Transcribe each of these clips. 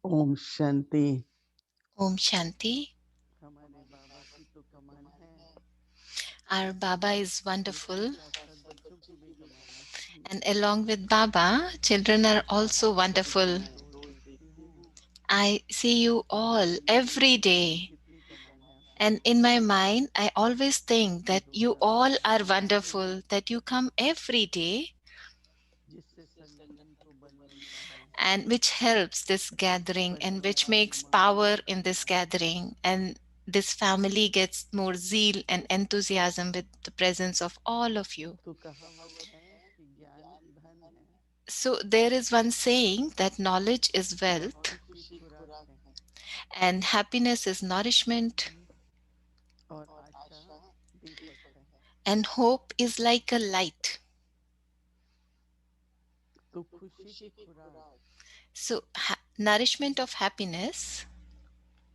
Om Shanti. Om Shanti. हमारे बाबा की तो कमाल है, Our Baba is बच्चों के wonderful, साथ साथ बच्चों की भी कमाल है। and along with Baba, children are also सबको wonderful. मैं रोज देखती हूँ, I see you all every day, कितनी कमाल है आपकी। and in my mind, I always think ये that दो you बाबा all are ऐसे हैं wonderful, that you come every day, जिससे संगठन को बल मिलता है। and which helps this gathering and परिवार which आगे makes मंगल power in करता this है। gathering. And this family gets more zeal and enthusiasm with the presence of all of you. तो कहावत है कि ज्ञान धन है So, there is one saying that knowledge is और wealth खुशी खुराक है। and happiness is nourishment और आशा दीपक है। and hope is like a light. तो खुशी की खुराक, So, nourishment of happiness.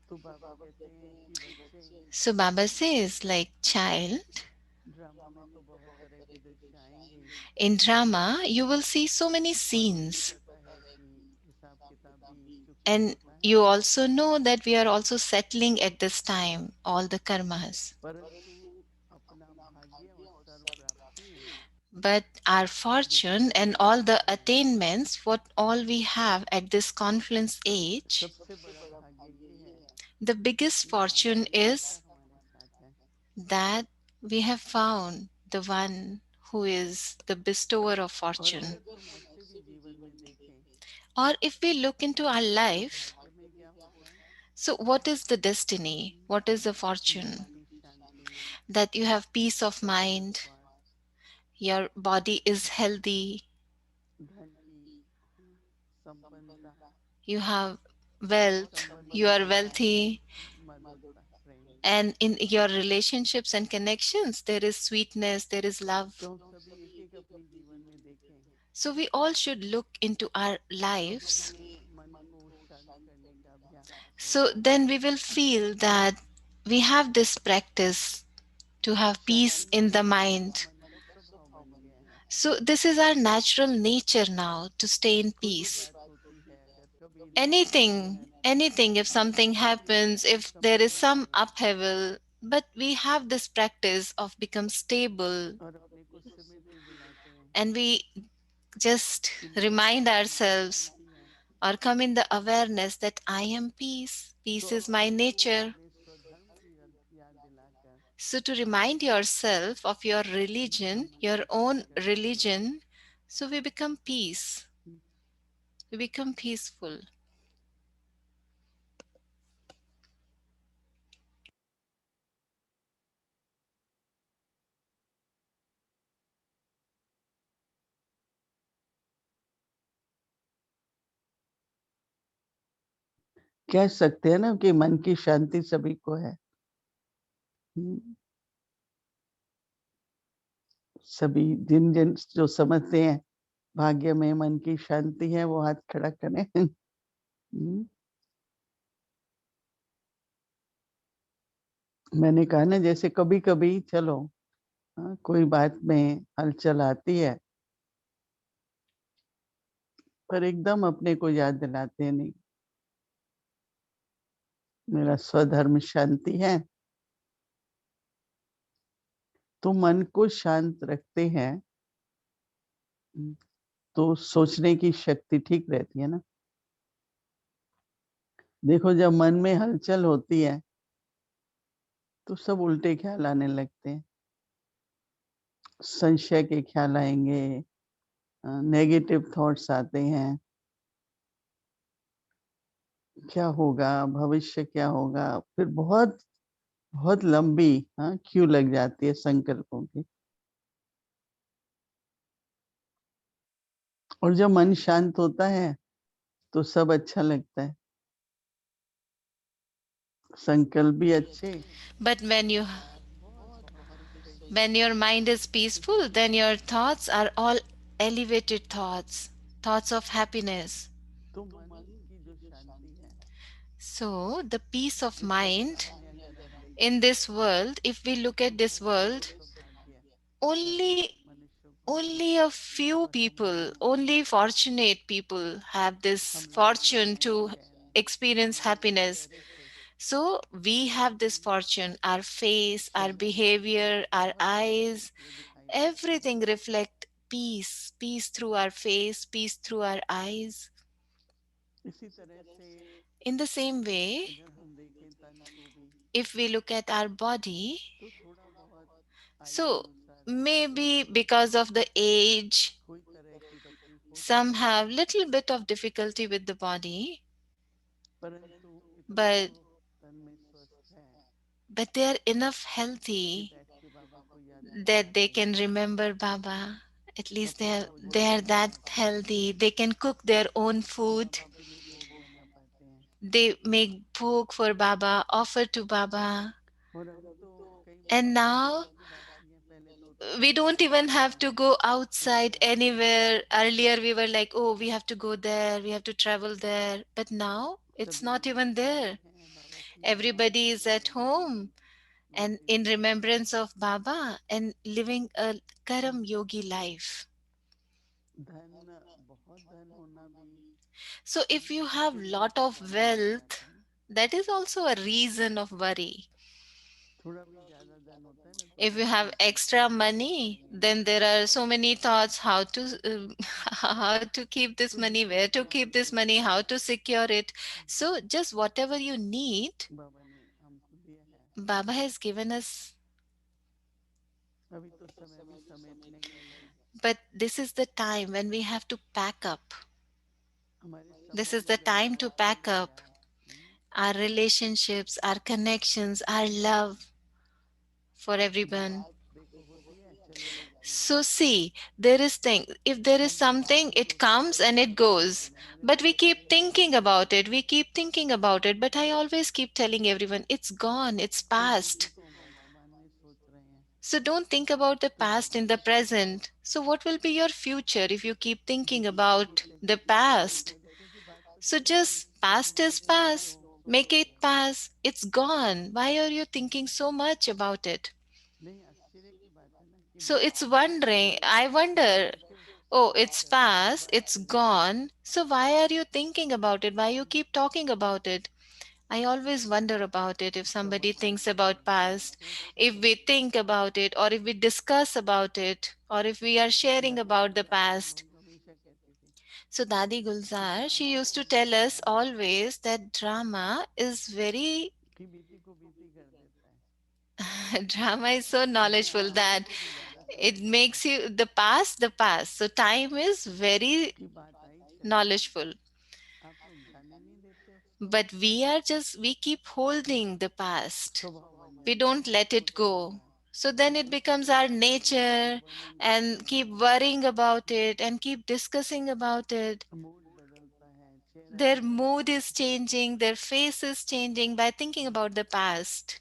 तो बाबा कहते हैं कि बच्चे, So, Baba says, like child, drama में तो बहुत तरह के दृश्य आएंगे। in drama, you will see so many और ये भी scenes. पता है कि हिसाब किताब भी इस युग में And होता है। you also know that we are also settling at this time all the karmas. परंतु अपना भाग्य और सर्व प्राप्ति, But our जो fortune सबसे and बड़ा all the भाग्य है, attainments, what all we have at this confluence age, सबसे बड़ा भाग्य ये है the biggest कि आज fortune परमात्मा is हमारे साथ है। that we have found the one who is the bestower of और fortune. अगर तुम ऐसे भी जीवन में देखें Or if we look into our तो life, भाग्य में क्या होता है? so what is the destiny? What is the मन fortune? की शांति, That you have peace of शरीर mind, स्वास्थ्य, your body is healthy, धन की संपन्नता, you have wealth, you संबंधों are में wealthy, मधुरता, प्रेम। and in your relationships and connections, there is sweetness, there is तो love. हम सभी एक एक अपने जीवन में देखें So we all should look into our तो lives. हमें मन को शांत करने का अभ्यास So होता है। then we will feel that we have this practice to have peace Shanti in the हमारे mind. मन का स्वभाव बन गया है। So this is our natural nature now to stay in कोई भी peace. बात होती है, अगर कभी डिस्टरबेंस है Anything, if something तो फिर happens, if there Sambhal is जाता some है upheaval, but we have this practice of become stable, और अपने को स्मृति दिलाते हैं and we just कि मैं remind हूँ, मुझे ourselves शांति है। or come in the awareness that I am peace. तो Peace is my अपने को nature. अपने स्वधर्म की याद दिलाकर So, to remind yourself of your हम religion, मन your को शांत own करते हैं। religion, so we become peace. We become peaceful. कह सकते हैं ना कि मन की शांति सभी को है। सभी जिन जिन जो समझते हैं भाग्य में मन की शांति है वो हाथ खड़ा करें। मैंने कहा ना जैसे कभी-कभी चलो कोई बात में हलचल आती है पर एकदम अपने को याद दिलाते नहीं। मेरा स्वधर्म शांति है। तो मन को शांत रखते हैं तो सोचने की शक्ति ठीक रहती है ना। देखो जब मन में हलचल होती है तो सब उल्टे ख्याल आने लगते हैं। संशय के ख्याल आएंगे, नेगेटिव थॉट्स आते हैं। क्या होगा, भविष्य क्या होगा, फिर बहुत बहुत लंबी क्यू लग जाती है संकल्पों की। और जब मन शांत होता है तो सब अच्छा लगता है। संकल्प भी अच्छे But और बहुत बहुत सही। when your mind is peaceful, then your thoughts are all elevated thoughts, thoughts of happiness. तो मन की जो शांति है, So, the peace of इस mind संसार में अगर हम in देखें this world, if we look at तो this बहुत world, कम सौभाग्य वाले only मनुष्यों को मिलता only है a few और हम people, उनमें से only हैं। fortunate people have this हम लोगों की fortune क्या to है experience happiness. So we have this fortune. Our face, our behavior, our eyes, everything reflect peace. Peace through our face, peace through our eyes. इसी तरह से In the same way, अगर हम देखें तन को भी, if we look at our body, तो थोड़ा बहुत आयु so अनुसार maybe because of the age, कोई तरह की तकलीफ हो some सकती है, have little bit of difficulty with the body, परंतु इतना but तो तन में स्वस्थ है they are enough कि healthy बैठ के बाबा को याद कर that they पाते हैं, can remember Baba. At least अपने they भोजन are बना that पाते हैं, healthy. They can cook their own food. बाबा के लिए भोग बना पाते हैं। They make bhog for Baba, offer to Baba. और अभी तो कई बार And पहले now की बात नहीं है, पहले तो उतना we don't even have to go outside सुविधा नहीं थी, anywhere. Earlier we were like, oh, we have to go there, we have to travel there. But now it's सभी not even घर में there. हैं, बाबा की याद Everybody is करते at हैं, home and बैठे in हैं। remembrance of Baba and living a Karam Yogi life. धन, बहुत धन होना भी So if you have चिंता lot का of कारण बन wealth, जाता है। that is also a reason of worry. थोड़ा भी ज्यादा धन होता है ना तो If you बहुत have चिंता की extra परेशानी money, आ then जाती there है। are so many thoughts how to how to keep this तो money, देखिए where to बाबा keep ने this कुछ money, दिया how है, to secure it. So just whatever you need, बाबा ने हमको दिया है। Baba has given us. अभी तो समय भी समेटने का ही है। But this is the time when we have to pack up. हमारे This is संबंध the जरा time to टूट pack up जाए, our relationships, our connections, our love for everyone. बात देखो होती है, चली जाती है। So see, there is thing. If there is हम बाद something, में it सोचते comes and रहते it हैं कि goes. भगवान ने हमारे But we साथ keep ऐसा क्यों thinking किया, about it. We keep thinking about it. But I always keep telling everyone, it's gone. It's तो अभी past. तो वर्तमान में सोच रहे हैं, So don't think about the तो past in the भविष्य की present. So what will be your future if you keep thinking बीते के about बीते the बीते past? बीते की बात तो So चली गई, just past is past. तो Make it pass. It's gone. Why are you thinking so much about it? नहीं, आश्चर्य की बात है ना कि So it's भगवान wondering, ने I सब wonder, करके oh, समाप्त it's कर दिया, past, it's gone. So why are you thinking about it? Why you keep talking about it? I always wonder about it if somebody समाप्त thinks कर दिया, about past, सोचते if we रहते हैं। think about it, or if we discuss about it, or if we are sharing दादी about the Gulzar past. लोग हमेशा कहती थी So Dadi कि Gulzar, she ड्रामा used को to tell बीती us कर देता है, always that drama is very कि बीती को बीती कर देता है, drama is so यानी knowledgeful आगे that को भी ज्यादा it समय देता makes है you the past. So time is very कि बात आई चली गई, knowledgeful. आप लोग जाने नहीं देते उसको, But we keep holding the past. स्वभाव बन We जाता don't है let it सोचने go. का, So then it इसी becomes तरह our बात को nature वर्णन and करते keep हैं। worrying about it and keep discussing about it. Mood बदलता है, चेहरा Their बदलता mood है, is changing, their face is changing by thinking about the past.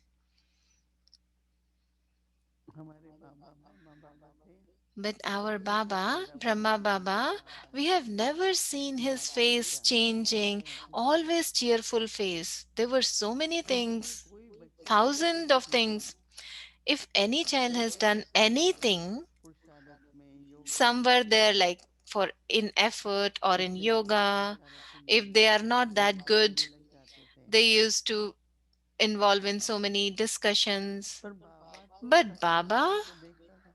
हमारे बाबा ब्रह्मा बाबा थे, But our उनका Baba, चेहरा Brahma बदलने नहीं Baba, वाला था, we have never seen his बाबा ने face क्या क्या changing, किया था। always cheerful face. There were so many अगर things, कोई बच्चा thousands of किसी things. If any child has गलत done दिशा में जा रहा है, anything, पुरुषार्थ में, योग में, somewhere there like for in effort or in उसके माता yoga, पिता if अपनी they are not that बातों good, में लग जाते थे, they used to involve in so many discussions. पर बाबा तो But सकारात्मक को देखता था,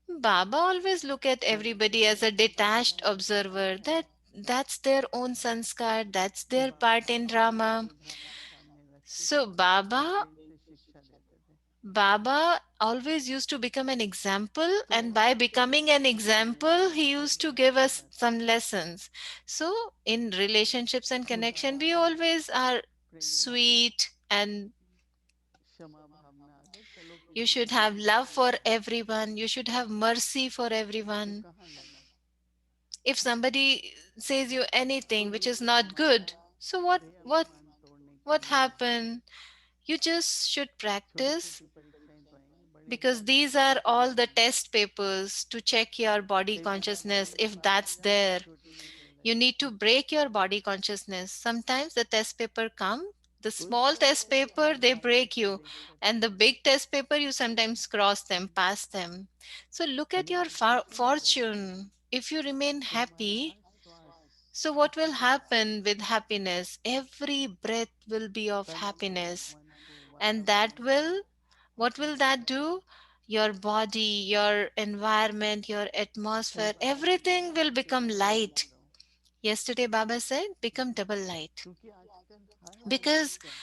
Baba always look at मैंने everybody as कितने a ऐसे detached बाबाओं को देखा observer है that that's their own sanskar, that's कि their बाबा part in बच्चों drama. को ड्रामा सामने रखते So थे और Baba प्रेम से शिक्षा देते थे, Baba always used to become an example, तो and by उससे becoming an सीखने example, वाला he कोई used to नहीं give us होता था। some lessons. So, in relationships and connection, we उदार, always are प्रेमळू, sweet, and क्षमा भावना, अगर चलो you किसी should से have गलती love हो for जाए everyone, you should have mercy for तो everyone. कहाँ लगे, If somebody says you तो anything which ये is तो not हमारा good, so what देह what अभिमान तोड़ने के what लिए है। happened? You just should छोटी practice, छोटी परीक्षाएं तो आएंगी, बड़ी because बड़ी these are परीक्षाएं all नहीं the आएंगी। test papers to check your body कई बार बड़ी consciousness बड़ी if बात हो that's जाती है, there. छोटी निकल You जाती need है, to break your body consciousness. Sometimes the test paper come, the तो इस small तरह test से paper हम they बाबा break को you, देखते थे। and the big test paper you sometimes cross them, pass them. So look at अगर your हम सुखी रहे fortune. If you remain तो हमारा happy, श्वास So, what will happen with happiness? Every breath will be of तन को, happiness. मन को, And that वातावरण को, will, what will that do? Your body, your environment, your atmosphere, environment everything को will become कितना बदला light. दो, Yesterday, Baba said, become double हाँ, light. क्योंकि आजकल हर आदमी Because क्या,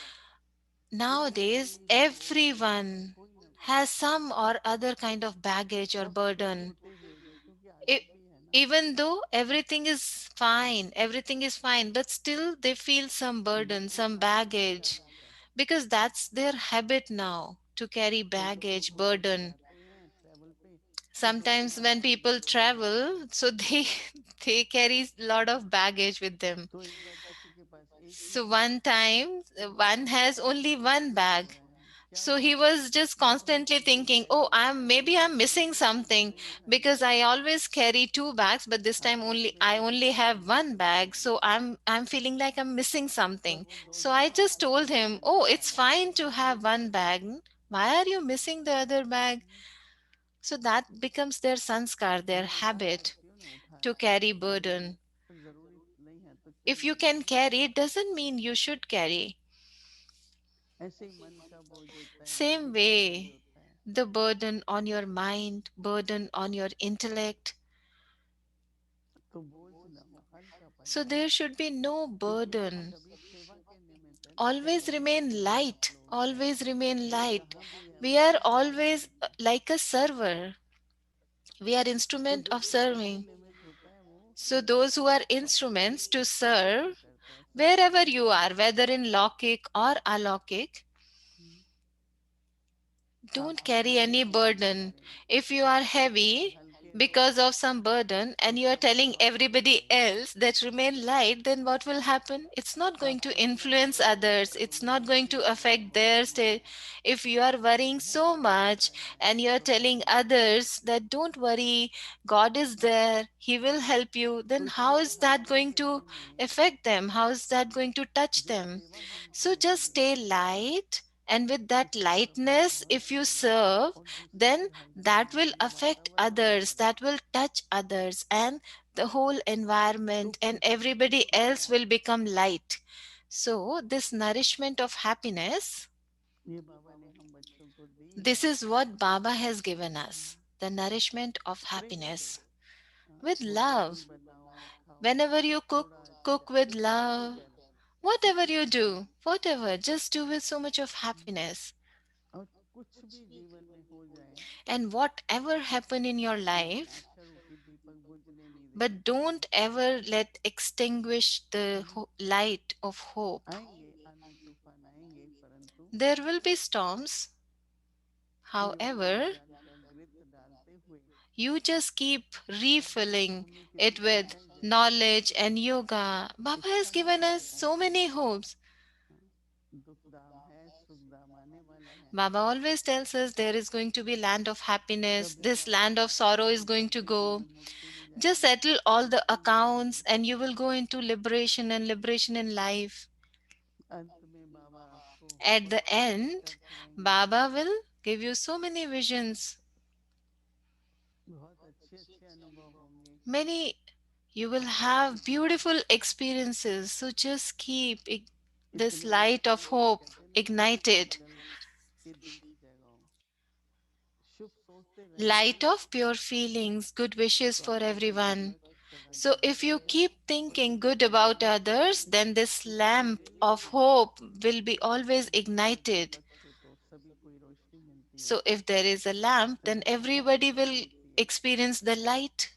कोई ना nowadays, कोई सोच, everyone कोई ना कोई, has some or other kind of baggage or सबसे burden. छोटे से जो, क्योंकि E- आजादी है ना, Even though everything is fine, but still they feel some burden, दुख some उठाने लग baggage, जाते हैं। because that's their habit now to carry कोई कभी baggage, घूमने पे burden. जाते हैं ट्रैवल पे, तो दो दिन Sometimes when आराम people से हो जाता है, travel, so they carry lot of baggage with them. तो एक बार किसी के पास एक नहीं So था, one time, तो one बोला has कि only कुछ one छूट bag. गया है, क्या So हुआ, he was just मैं कहा constantly कुछ thinking, बैग oh, छूट I'm गया, maybe I'm तो missing बोला कि something नहीं because उठाइए, I always carry two bags, but this time आपको only पूरे I ट्रिप only का have खर्चा one देना bag. So पड़ेगा। I'm feeling like I'm missing पर something. वो दो So दिन I just आराम से told him, अपने oh, घर आ it's गया। fine to have one bag. Why are you missing the other bag? So that becomes their sanskar, their मैंने कहा habit क्यों ना to उठाया, carry जरूरी burden. तो जरूरी नहीं है तो क्यों If नहीं you can उठाया। carry, it doesn't mean you should carry. ऐसे ही मन का बोझ होता है, Same बुद्धि का बोझ way, होता है, the burden on your mind, burden on your intellect. तो बोझ ना हो, हल्कापन So हो, there should be no क्योंकि burden. सभी सेवा के निमित्त है ना, Always सेवा में remain सेवा का light. फल होता है, Always remain वो light. जहाँ भी है We are उसी में सेवा always करना। like a server. We are तो instrument जो of सेवा के serving. निमित्त होता है वो So those who are instruments to serve serve, करता है, सेवा wherever करता you है। are, whether in Lokik or Alokik, hmm, don't आप carry भले any किसी के burden. बारे में If you are कितने heavy हल्के हो, because of some burden तो and you are सबकी telling बात everybody सुनेंगे। else that remain light, then what will happen? It's not going आप to किसी के influence बारे में others. It's not सुनेंगे going कि to मेरा affect बहुत their state. कमाल है, If you are worrying बहुत so बड़ा much डॉक्टर है, and you are तो telling कभी others that don't worry, God is there, He will help you, then तो how इसलिए is that हमारे going to जीवन में affect them? How is that going to touch जो them? सेवा हम So just करेंगे stay light. And with that उसी पर हमारा lightness, ध्यान if you रहेगा, serve, और दूसरों then की हल्की that will दिमागी affect वातावरण others, बनेगा। that will touch others, and the whole तो environment and किसी को everybody दुख नहीं else will आएगा। become light. So this nourishment of happiness, ये बाबा ने हम बच्चों को दी this है। is what Baba has given hmm, us, the nourishment of प्रेम से, happiness. हाँ, With थोड़ा घी love, बनाओ खाओ, whenever you cook, थोड़ा cook with कुछ भी love. करो। Whatever you do, whatever, just do with so much of hmm, happiness. और कुछ भी जीवन में हो जाए, And whatever happen in your लेकिन life, आशा रूपी दीपक बुझने नहीं देना but चाहिए। don't ever let extinguish the hmm, light of hope. आएंगे आंधी तूफान आएंगे, परंतु There will be storms. निरंतर However, ज्ञान का घृत डालते हुए you just keep refilling उन्हीं के it दिन with आए जाएंगे। knowledge and yoga. Baba has उत्साह given से us लगाएं, so many hopes. हाँ, दुख दाम है, सुख दाम आने वाला है। Baba always tells us there is going to be land of happiness. सब This व्यवहार land of करके sorrow is going to सबके go. जीवन मुक्ति में Just जाएंगे, settle all the मुक्ति में accounts जाएंगे। and you will go into liberation and liberation in life. अंत में बाबा आपको At the बहुत कुछ end, दर्शाएंगे, Baba will give you so many visions. बहुत अच्छे अच्छे अनुभव होंगे। Many, you will have beautiful experiences. So just keep this इतने में light of फिर hope कहते हैं ना, मंगल ignited. मंगल के बीच जगाओ, शुभ सोचते रहिए, Light of pure feelings, good wishes तो for आपका everyone. दीपक सदा So if जलता you रहेगा, keep और thinking किसी good को about बुराई others, करेंगे, then this क्योंकि lamp अंधेरे of में hope will be always अगर ignited. दीपक से तो सभी को ही रोशनी मिलती है, So if there is a lamp, then सभी को everybody शांति will मिलती है, experience the light.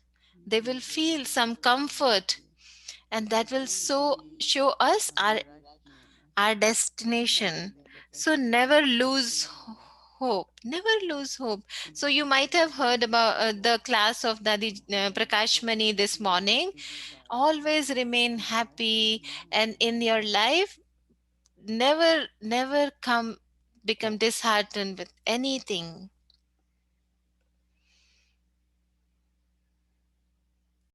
They will जिनके feel जीवन में some दुखी comfort, मिलती है, and that will कभी भी show us निराश नहीं होना। our दादी destination. जी कहते हैं So सपने never देखो, lose सुनो मत, hope. Never lose hope. So you सुनते might रहो, have heard about the class of Dadi Prakash Mani this morning. कीजिएगा, Always remain निराश happy, नहीं and होना। in your life, never come become disheartened with anything.